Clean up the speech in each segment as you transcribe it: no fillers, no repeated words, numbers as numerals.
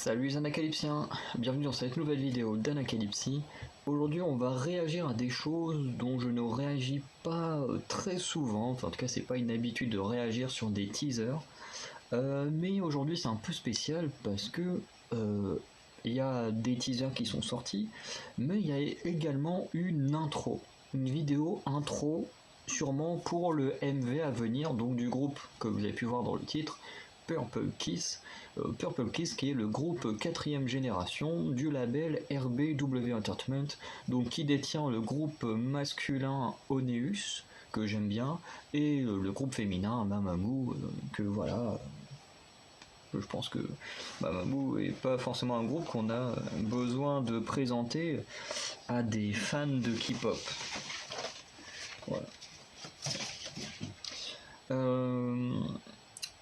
Salut les anacalypsiens, bienvenue dans cette nouvelle vidéo d'Anacalypsie. Aujourd'hui on va réagir à des choses dont je ne réagis pas très souvent, enfin en tout cas c'est pas une habitude de réagir sur des teasers. Mais aujourd'hui c'est un peu spécial parce que il y a des teasers qui sont sortis, mais il y a également une intro, une vidéo intro sûrement pour le MV à venir, donc du groupe que vous avez pu voir dans le titre, Purple Kiss. Purple Kiss qui est le groupe 4ème génération du label RBW Entertainment, donc qui détient le groupe masculin Oneus, que j'aime bien, et le groupe féminin Mamamoo, que voilà, je pense que Mamamoo est pas forcément un groupe qu'on a besoin de présenter à des fans de K-pop. Voilà.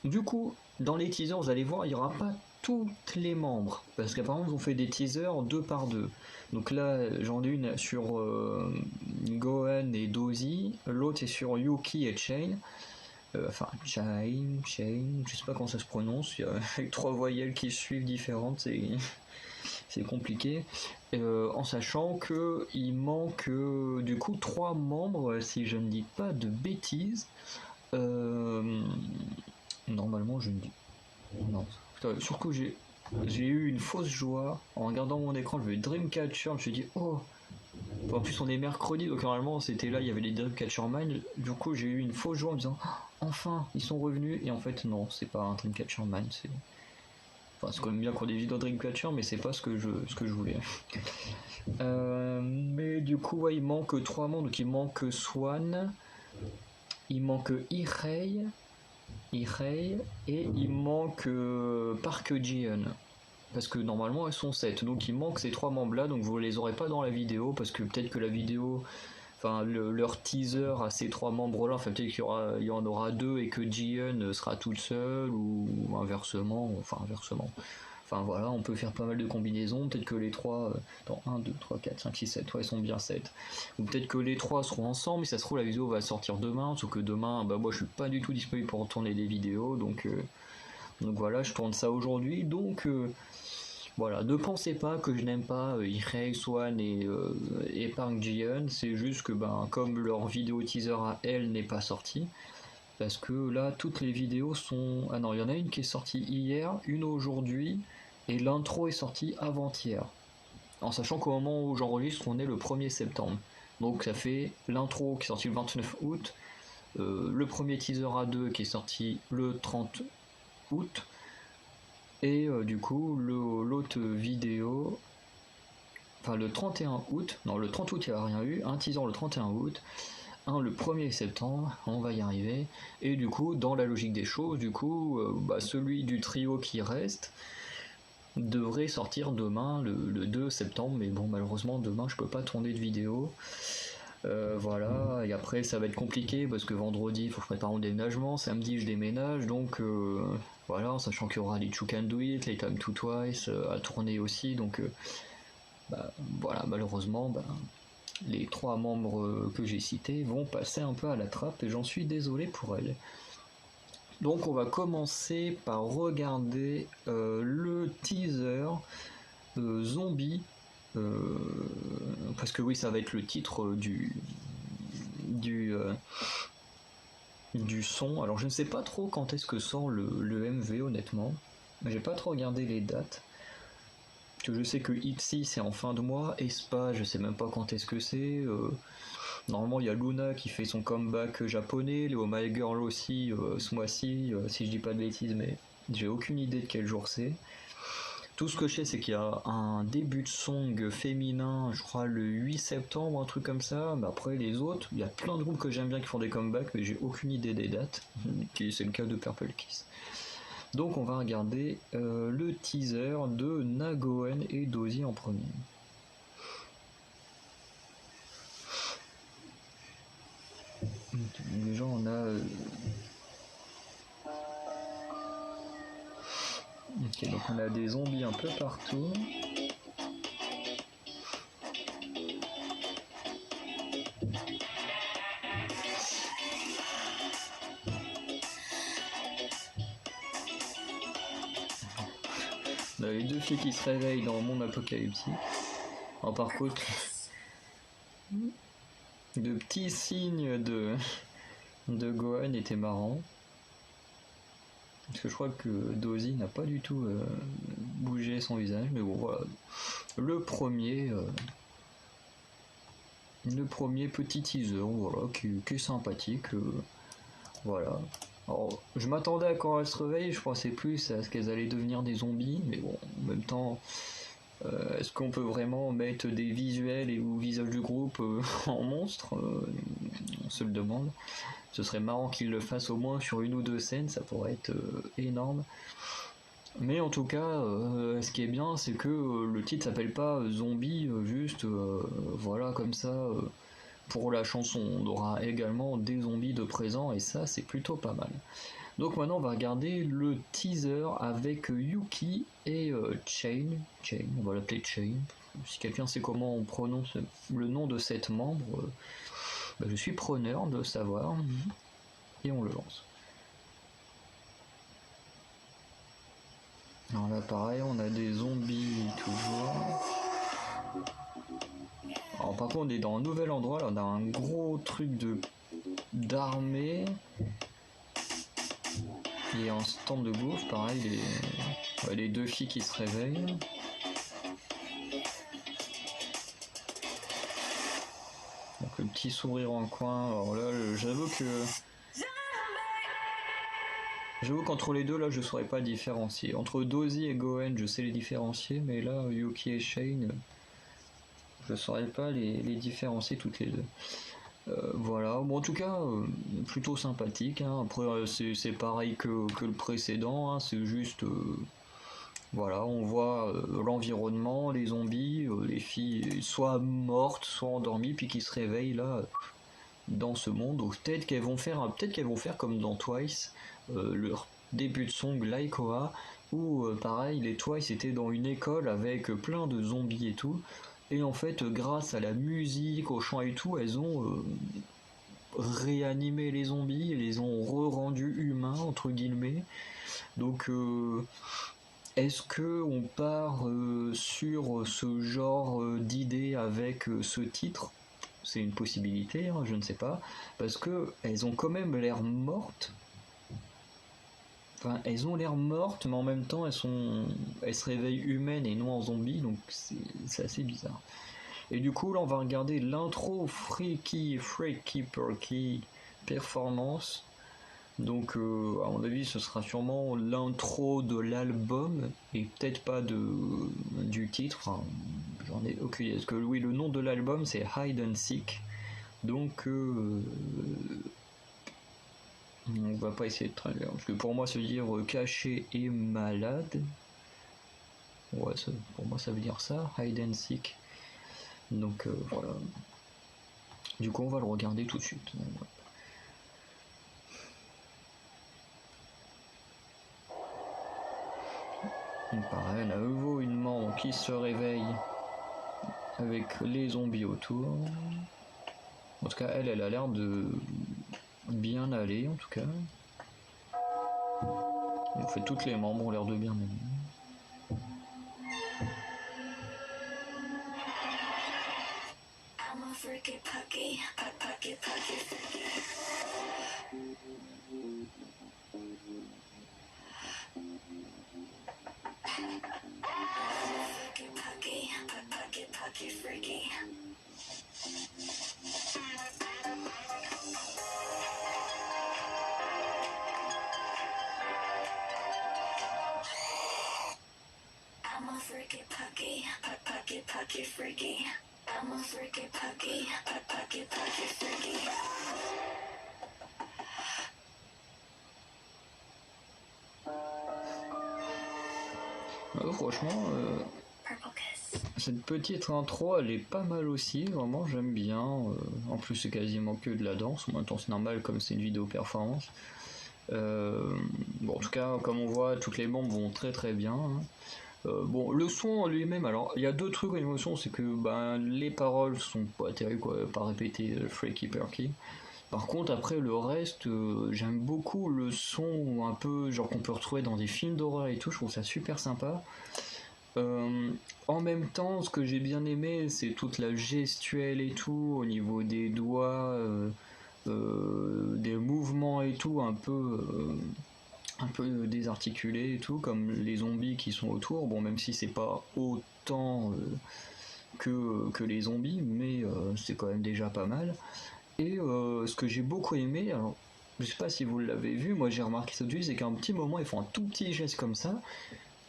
Du coup, dans les teasers, vous allez voir, il n'y aura pas tous les membres, parce qu'apparemment ils ont fait des teasers 2 par 2. Donc là, j'en ai une sur Gohan et Dozy, l'autre est sur Yuki et Chain. Enfin, Chain, je sais pas comment ça se prononce, avec 3 voyelles qui suivent différentes, c'est compliqué. En sachant que il manque du coup 3 membres, si je ne dis pas de bêtises. Normalement, je ne dis. Non. Putain, surtout, j'ai eu une fausse joie en regardant mon écran. Je vais Dreamcatcher. Je me suis dit, oh. Enfin, en plus, on est mercredi, donc normalement, c'était là, il y avait les Dreamcatcher Mine. Du coup, j'ai eu une fausse joie en me disant, oh, enfin, ils sont revenus. Et en fait, non, c'est pas un Dreamcatcher Mine. Enfin, c'est quand même bien qu'on ait des vidéos Dreamcatcher, mais c'est pas ce que je voulais. Mais du coup, ouais, il manque 3 membres. Donc, il manque Swan. Il manque Irei et il manque Park Ji-eun, parce que normalement elles sont 7, donc il manque ces 3 membres là, donc vous les aurez pas dans la vidéo, parce que peut-être que la vidéo, enfin leur teaser à ces 3 membres là, enfin peut-être qu'il y en aura 2 et que Ji-eun sera toute seule, ou inversement, enfin voilà, on peut faire pas mal de combinaisons, peut-être que les 3, dans 1, 2, 3, 4, 5, 6, 7, ouais, ils sont bien 7. Ou peut-être que les 3 seront ensemble, mais ça se trouve la vidéo va sortir demain, sauf que demain, bah moi je suis pas du tout disponible pour tourner des vidéos, donc voilà, je tourne ça aujourd'hui, donc voilà, ne pensez pas que je n'aime pas Irei, Swan et Park Ji-eun, c'est juste que comme leur vidéo teaser à elle n'est pas sortie, parce que là toutes les vidéos sont... Ah non, il y en a une qui est sortie hier, une aujourd'hui, et l'intro est sortie avant-hier. En sachant qu'au moment où j'enregistre, on est le 1er septembre. Donc ça fait l'intro qui est sorti le 29 août, le premier teaser A2 qui est sorti le 30 août, et du coup l'autre vidéo... Enfin le 31 août, non le 30 août il n'y a rien eu, un teaser le 31 août, le 1er septembre, on va y arriver, et du coup, dans la logique des choses, du coup, celui du trio qui reste devrait sortir demain, le 2 septembre, mais bon, malheureusement, demain, je peux pas tourner de vidéo. Voilà, et après, ça va être compliqué, parce que vendredi, il faut que je prépare mon déménagement, samedi, je déménage, donc voilà, en sachant qu'il y aura les You Can Do It, les Time to Twice à tourner aussi, donc voilà, malheureusement, les 3 membres que j'ai cités vont passer un peu à la trappe et j'en suis désolé pour elles. Donc on va commencer par regarder le teaser Zombie, parce que oui, ça va être le titre du son. Alors je ne sais pas trop quand est-ce que sort le MV, honnêtement. J'ai pas trop regardé les dates. Je sais que ITZY c'est en fin de mois, Aespa je sais même pas quand est-ce que c'est. Normalement il y a Luna qui fait son comeback japonais, les Oh My Girl aussi ce mois-ci, si je dis pas de bêtises, mais j'ai aucune idée de quel jour c'est. Tout ce que je sais c'est qu'il y a un début de song féminin, je crois le 8 septembre, un truc comme ça, mais après les autres, il y a plein de groupes que j'aime bien qui font des comebacks, mais j'ai aucune idée des dates, c'est le cas de Purple Kiss. Donc on va regarder le teaser de Nagoen et Dozy en premier. Déjà on a... Ok, donc on a des zombies un peu partout. les deux filles qui se réveillent dans le monde apocalyptique. Alors par contre, de petits signes de Gohan étaient marrants. Parce que je crois que Dozy n'a pas du tout bougé son visage, mais bon voilà. Le premier petit teaser, voilà, qui est sympathique. Voilà. Alors, je m'attendais à quand elles se réveillent, je pensais plus à ce qu'elles allaient devenir des zombies, mais bon, en même temps, est-ce qu'on peut vraiment mettre des visuels et ou visages du groupe en monstre on se le demande. Ce serait marrant qu'ils le fassent au moins sur une ou deux scènes, ça pourrait être énorme. Mais en tout cas, ce qui est bien, c'est que le titre s'appelle pas Zombie, juste voilà comme ça. Pour la chanson, on aura également des zombies de présent et ça, c'est plutôt pas mal. Donc maintenant, on va regarder le teaser avec Yuki et Chain. On va l'appeler Chain. Si quelqu'un sait comment on prononce le nom de cette membre, je suis preneur de savoir. Et on le lance. Alors là, pareil, on a des zombies toujours. Alors par contre, on est dans un nouvel endroit. Là, on a un gros truc d'armée. Et un stand de bouffe, pareil, les deux filles qui se réveillent. Donc le petit sourire en coin. Alors là, j'avoue qu'entre les deux, là, je saurais pas différencier. Entre Dozy et Gohan, je sais les différencier, mais là, Yuki et Shane, je saurais pas les différencier toutes les deux. Voilà, bon en tout cas, plutôt sympathique, hein. Après c'est pareil que le précédent, hein. C'est juste, voilà, on voit l'environnement, les zombies, les filles soit mortes, soit endormies, puis qui se réveillent là, dans ce monde. Donc peut-être qu'elles vont faire comme dans Twice, leur début de song Laikoa, où pareil, les Twice étaient dans une école avec plein de zombies et tout. Et en fait, grâce à la musique, au chant et tout, elles ont réanimé les zombies et les ont re-rendus humains, entre guillemets. Donc, est-ce que on part sur ce genre d'idée avec ce titre? C'est une possibilité, hein, je ne sais pas. Parce que elles ont quand même l'air mortes. Enfin, elles ont l'air mortes, mais en même temps, elles se réveillent humaines et non en zombies, donc c'est assez bizarre. Et du coup, là, on va regarder l'intro Freaky Perky Performance. Donc, à mon avis, ce sera sûrement l'intro de l'album et peut-être pas du titre. Enfin, j'en ai aucune idée. Parce que oui, le nom de l'album c'est Hide and Seek. Donc, on va pas essayer de traduire. Parce que pour moi, ça veut dire caché et malade. Ouais, pour moi, ça veut dire ça, Hide and Seek. Donc voilà. Du coup, on va le regarder tout de suite. Pareil, on a nouveau une membre qui se réveille avec les zombies autour. En tout cas, elle a l'air de bien aller, en tout cas. En fait, toutes les membres ont l'air de bien aller. Freaky Pucky, Pucky, Pucky, Freaky. Freaky Pucky, Pucky, Pucky, Freaky. I'm a freaky Pucky, Pucky, Pucky, Freaky. I'm a freaky Pucky, Pucky, Pucky, Freaky. Franchement, cette petite intro, elle est pas mal aussi. Vraiment, j'aime bien. En plus, c'est quasiment que de la danse. En même temps, c'est normal comme c'est une vidéo performance. Bon, en tout cas, comme on voit, toutes les membres vont très très bien. Hein. Bon, le son en lui-même, alors il y a deux trucs au niveau du son, c'est que les paroles sont pas terribles, quoi, pas répéter Freaky Perky. Par contre, après le reste, j'aime beaucoup le son un peu genre qu'on peut retrouver dans des films d'horreur et tout, je trouve ça super sympa. En même temps, ce que j'ai bien aimé, c'est toute la gestuelle et tout, au niveau des doigts, des mouvements et tout, un peu désarticulés et tout, comme les zombies qui sont autour. Bon, même si c'est pas autant que les zombies, mais c'est quand même déjà pas mal. Et ce que j'ai beaucoup aimé, alors je sais pas si vous l'avez vu, moi j'ai remarqué ça dessus, c'est qu'à un petit moment ils font un tout petit geste comme ça,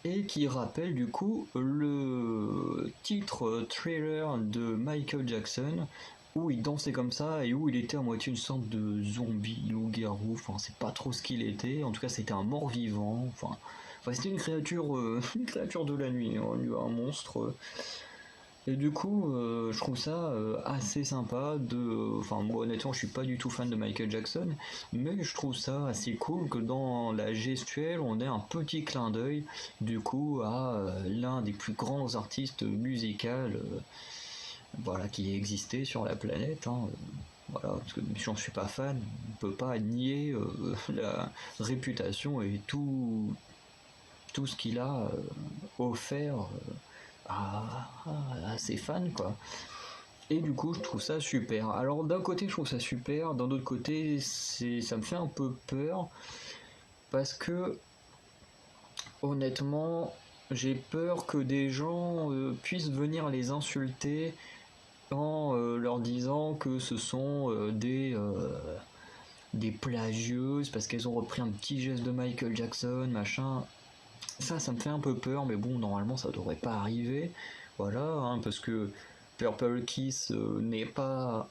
et qui rappelle du coup le titre trailer de Michael Jackson, où il dansait comme ça et où il était à moitié une sorte de zombie, loup-garou, enfin c'est pas trop ce qu'il était, en tout cas c'était un mort-vivant, enfin c'était une créature, une créature de la nuit, hein, un monstre. Et du coup, je trouve ça assez sympa de. Enfin, moi honnêtement, je suis pas du tout fan de Michael Jackson, mais je trouve ça assez cool que dans la gestuelle, on ait un petit clin d'œil, du coup, à l'un des plus grands artistes musicaux, voilà, qui ait existé sur la planète. Hein. Voilà, parce que même si j'en suis pas fan, on peut pas nier la réputation et tout ce qu'il a offert à ses fans, quoi. Et du coup, je trouve ça super. Alors, d'un côté, je trouve ça super, d'un autre côté, ça me fait un peu peur, parce que, honnêtement, j'ai peur que des gens puissent venir les insulter en leur disant que ce sont des plagieuses, parce qu'elles ont repris un petit geste de Michael Jackson, machin. Ça me fait un peu peur, mais bon, normalement, ça devrait pas arriver. Voilà, hein, parce que Purple Kiss n'a pas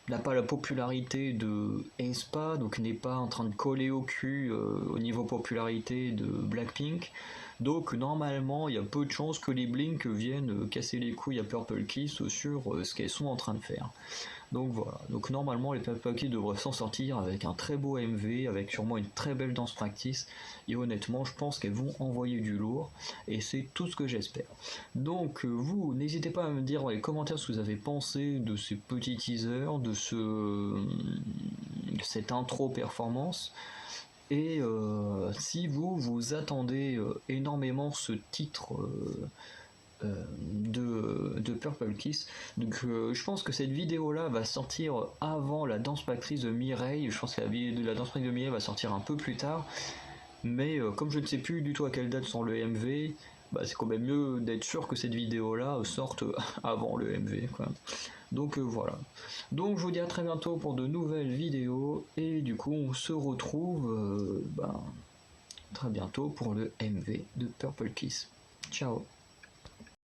la popularité de aespa, donc n'est pas en train de coller au cul au niveau popularité de Blackpink. Donc normalement, il y a peu de chances que les Blink viennent casser les couilles à Purple Kiss sur ce qu'elles sont en train de faire. Donc voilà, donc normalement les Purple Kiss devraient s'en sortir avec un très beau MV, avec sûrement une très belle danse practice, et honnêtement je pense qu'elles vont envoyer du lourd, et c'est tout ce que j'espère. Donc vous, n'hésitez pas à me dire dans les commentaires ce que vous avez pensé de ces petits teasers, de cette intro performance, et si vous attendez énormément ce titre de Purple Kiss. Donc je pense que cette vidéo là va sortir avant la danse practice de Mireille. Je pense que la danse practice de Mireille va sortir un peu plus tard. Mais comme je ne sais plus du tout à quelle date sort le MV, bah, c'est quand même mieux d'être sûr que cette vidéo là sorte avant le MV, quoi. Donc voilà. Donc je vous dis à très bientôt pour de nouvelles vidéos. Et du coup on se retrouve très bientôt pour le MV de Purple Kiss. Ciao.